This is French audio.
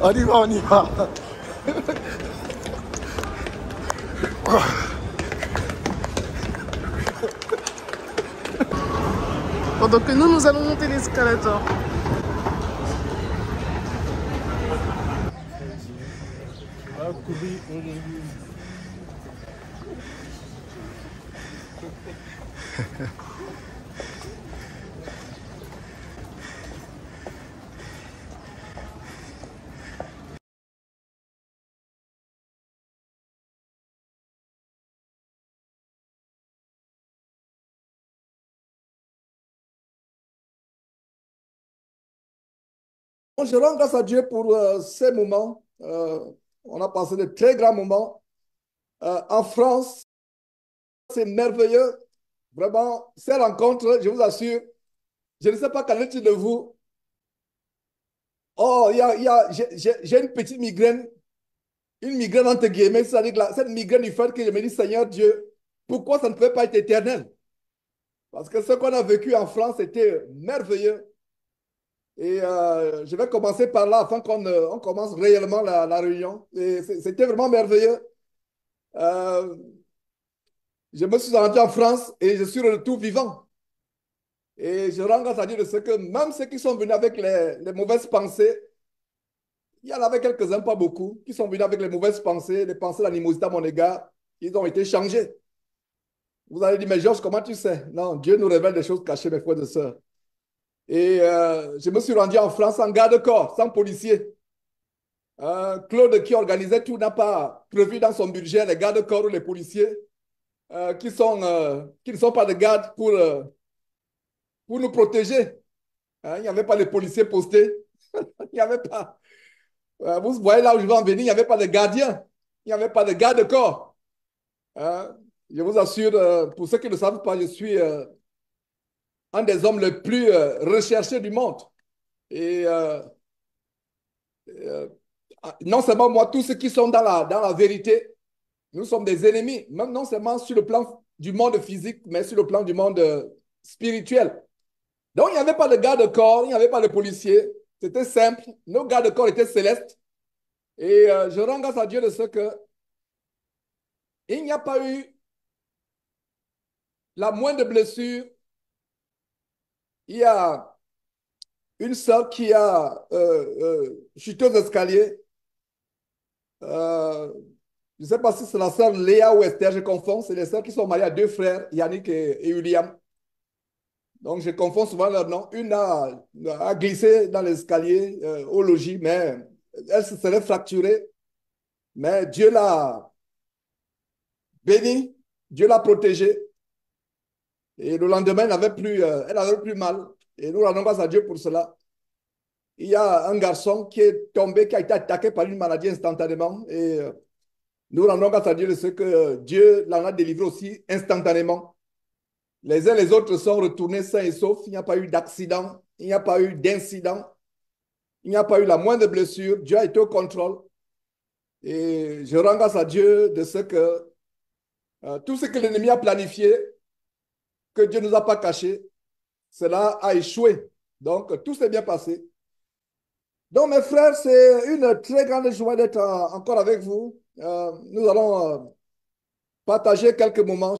On y va, on y va. Pendant que nous allons monter l'escalator. Je rends grâce à Dieu pour ces moments. On a passé de très grands moments. En France, c'est merveilleux. Vraiment, ces rencontres, je vous assure, je ne sais pas qu'en est-il de vous. Oh, j'ai une petite migraine, une migraine entre guillemets, c'est-à-dire que cette migraine du fait que je me dis, Seigneur Dieu, pourquoi ça ne peut pas être éternel? Parce que ce qu'on a vécu en France était merveilleux. Et je vais commencer par là afin qu'on commence réellement la réunion. Et c'était vraiment merveilleux. Euh, je me suis rendu en France et je suis de retour vivant. Et je rends grâce à Dieu de ce que même ceux qui sont venus avec les mauvaises pensées, il y en avait quelques-uns, pas beaucoup, qui sont venus avec les pensées d'animosité à mon égard, ils ont été changés. Vous allez dire, mais Georges, comment tu sais? Non, Dieu nous révèle des choses cachées, mes frères et sœurs. Et je me suis rendu en France sans garde-corps, sans policier. Claude, qui organisait tout, n'a pas prévu dans son budget les gardes-corps ou les policiers qui ne sont pas de garde pour nous protéger. Hein, il n'y avait pas de policiers postés. Il n'y avait pas. Vous voyez là où je vais en venir, il n'y avait pas de gardien. Il n'y avait pas de garde-corps. Hein, je vous assure, pour ceux qui ne savent pas, je suis un des hommes les plus recherchés du monde. Et euh, non seulement moi, tous ceux qui sont dans la vérité, nous sommes des ennemis, même non seulement sur le plan du monde physique, mais sur le plan du monde spirituel. Donc, il n'y avait pas de garde-corps, il n'y avait pas de policiers. C'était simple. Nos gardes-corps étaient célestes. Et je rends grâce à Dieu de ce que il n'y a pas eu la moindre blessure. Il y a une sœur qui a chuté aux escaliers. Euh, je ne sais pas si c'est la sœur Léa ou Esther, je confonds. C'est les sœurs qui sont mariées à deux frères, Yannick et William. Donc, je confonds souvent leurs noms. Une a glissé dans l'escalier au logis, mais elle se serait fracturée. Mais Dieu l'a bénie, Dieu l'a protégée. Et le lendemain, elle n'avait plus mal. Et nous rendons grâce à Dieu pour cela. Il y a un garçon qui est tombé, qui a été attaqué par une maladie instantanément. Et nous rendons grâce à Dieu de ce que Dieu l'en a délivré aussi instantanément. Les uns et les autres sont retournés sains et saufs. Il n'y a pas eu d'accident, il n'y a pas eu d'incident, il n'y a pas eu la moindre blessure. Dieu a été au contrôle. Et je rends grâce à Dieu de ce que tout ce que l'ennemi a planifié, que Dieu ne nous a pas caché, cela a échoué. Donc, tout s'est bien passé. Donc, mes frères, c'est une très grande joie d'être encore avec vous. Nous allons partager quelques moments.